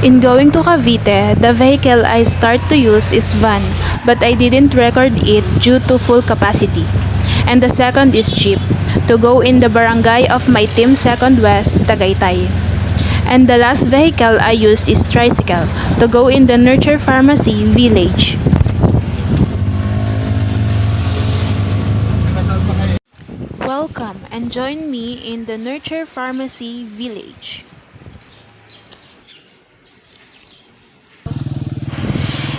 In going to Cavite, the vehicle I start to use is van, but I didn't record it due to full capacity. And the second is jeep, to go in the barangay of my team Second West, Tagaytay. And the last vehicle I use is tricycle, to go in the Nurture Pharmacy Village. Welcome and join me in the Nurture Pharmacy Village.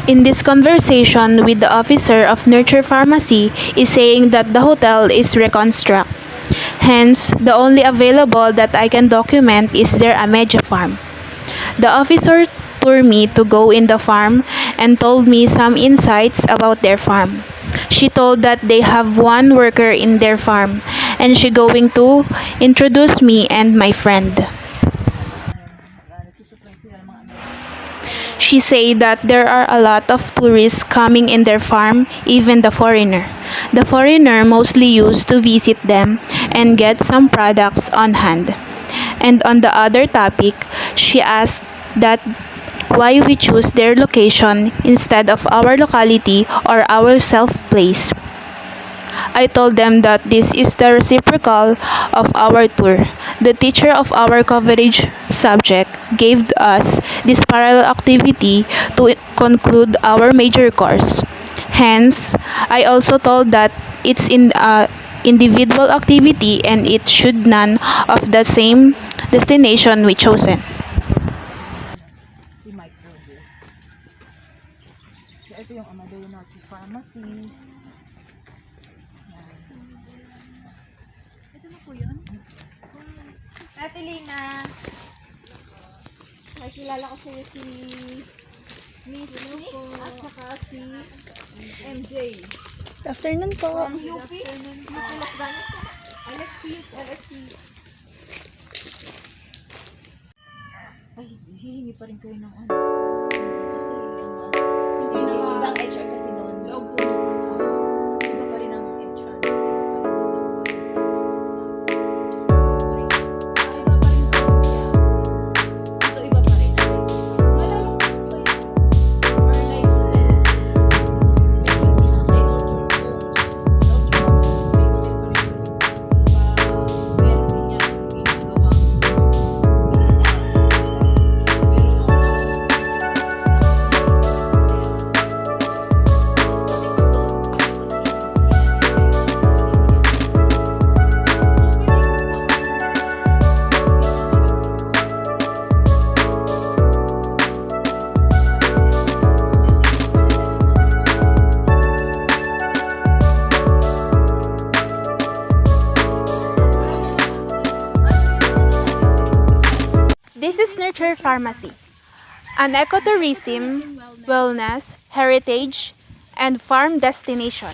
In this conversation with the officer of Nurture Pharmacy is saying that the hotel is reconstruct. Hence, the only available that I can document is their Amedia farm. The officer toured me to go in the farm and told me some insights about their farm. She told that they have one worker in their farm and she going to introduce me and my friend. She said that there are a lot of tourists coming in their farm, even the foreigner. The foreigner mostly used to visit them and get some products on hand. And on the other topic, she asked that why we choose their location instead of our locality or our self-place. I told them that this is the reciprocal of our tour. The teacher of our coverage subject gave us this parallel activity to conclude our major course. Hence, I also told that it's in individual activity and it should none of the same destination we chosen. Si Mike Robo. So, ito yung Amadeo Nurture Pharmacy. Ito na po yun? Ate Lina, nakikilala ko sa'yo si Miss Nick at saka si MJ. Good afternoon po. From UP? UP Las Bañas. LSP. Ay, hihingi pa rin kayo ng ano. Kasi yung ibang HR kasi noon. Loob po. Iba pa rin ang HR. Ito iba pa rin. Malala ko ba yun? Or like, may isa kasi Nurture Homes. Nurture Homes, may hotel pa rin yun. Meron din yan ginagawang This is Nurture Pharmacy, an ecotourism, wellness, heritage, and farm destination.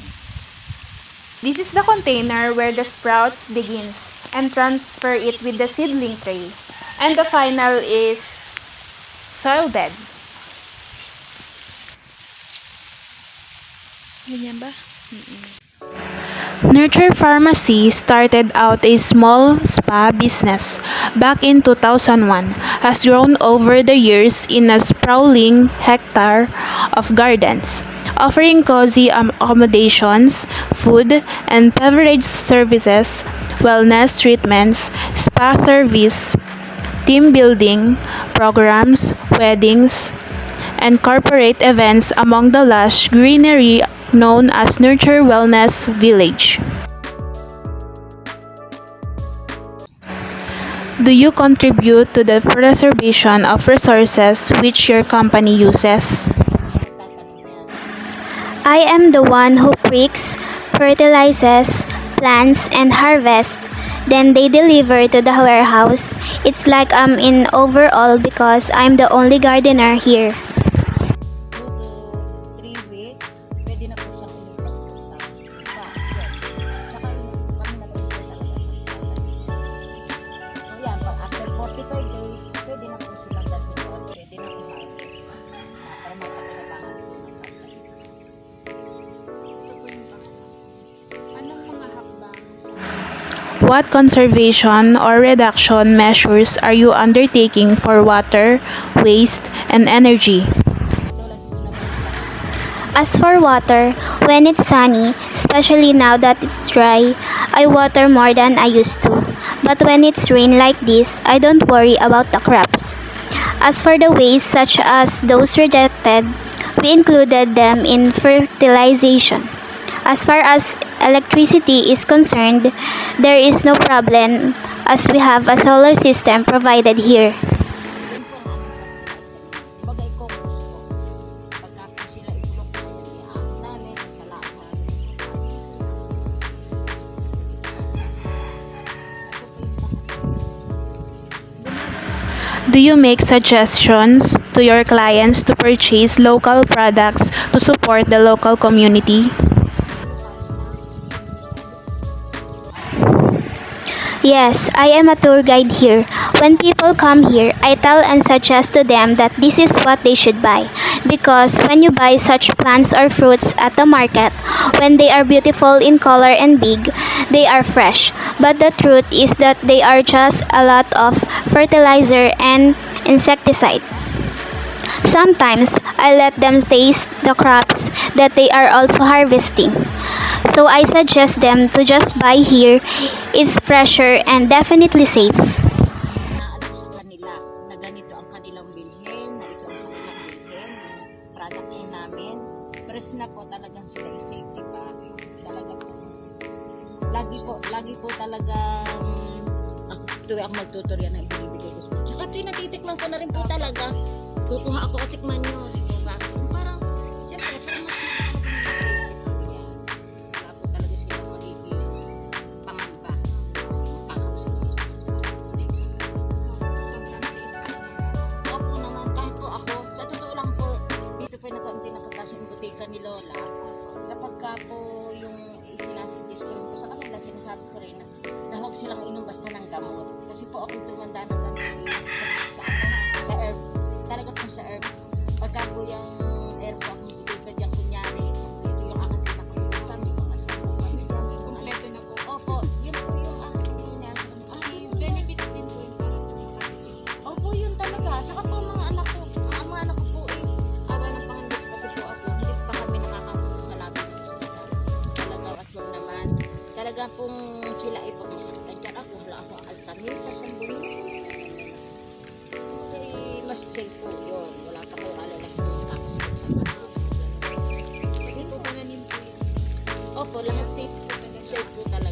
This is the container where the sprouts begins and transfer it with the seedling tray. And the final is soil bed. Ganyan ba? Nurture Pharmacy started out a small spa business back in 2001, has grown over the years in a sprawling hectare of gardens, offering cozy accommodations, food and beverage services, wellness treatments, spa service, team building programs, weddings, and corporate events among the lush greenery known as Nurture Wellness Village. Do you contribute to the preservation of resources which your company uses? I am the one who pricks, fertilizes, plants, and harvests. Then they deliver to the warehouse. It's like I'm in overall because I'm the only gardener here. 2 to 3 weeks, pwede na po siyang ilipat sa basket. Saka yung kami nag-ilipat talaga ng so yan, pag after 45 days, pwede na po silang dasipan, pwede na i-harvest. Para mapakinabangan po ng company. Ito po yung anong mga hakbang What conservation or reduction measures are you undertaking for water, waste, and energy. Tulad po naman sa As for water, when it's sunny, especially now that it's dry, I water more than I used to. But when it's rain like this, I don't worry about the crops. As for the waste such as those rejected, we included them in fertilization. As far as electricity is concerned, there is no problem as we have a solar system provided here. yun po ang aming fertilizer. Kumbaga i-compost po. Pagka po sila ibulok na yan, iaahon namin, sasalaan namin. Do you make suggestions to your clients to purchase local products to support the local community? Yes, I am a tour guide here. When people come here, I tell and suggest to them that this is what they should buy. Because when you buy such plants or fruits at the market, when they are beautiful in color and big, they are fresh. But the truth is that they are just a lot of fertilizer and insecticide. Sometimes I let them taste the crops that they are also harvesting. So I suggest them to just buy here. It's fresher and definitely safe. Naalam sa kanila na ganito ang kanilang bilhin, na ito ang kanilang bilhin, yung product din namin. Press na po talagang sila i-safety pa. Talaga po. Lagi po talagang tuloy ako magtutorya na ibibigay ko. Tsaka tinatitikman ko na rin po talaga. Kukuha ako at tikman nyo. Di ba? Parang, siyempre, parang mas wala po talaga sila magiging pangamba. Kakausap ko sa opo naman, kahit po ako, sa totoo lang po, dito po nagkaunti na patas yung butika ni Lola. Kapag ka po yung sinasindis ko rin po sa kanila, sinasabi ko rin na huwag silang inom basta ng gamot. Kasi po ako tumanda ng ganun sa herb. Talaga po sa herb. Pagka po yung herb po akong butika dyan, kunyari, ito yung aking pinakabilang sa amin, kung asawa ko. Kompleto na po. Opo, yun po yung aking iniyasan. Yung benefit din po yung parang makakapit. Opo, yun talaga. Saka po mga anak ko, ang mga anak ko po awa ng Panginoon, pati po ako, hindi pa kami nakakapunta sa labi ng hospital. Talaga at wag naman. Talaga pong sila ay pag-isakitan dyan. Ako, wala ako altamisa sa bulo. Okay, mas safe po yun. Wala pa kayo alala kung nakakasakit sa bato. Hindi po pananim po yun. Opo, lahat safe po talaga. Safe po talaga.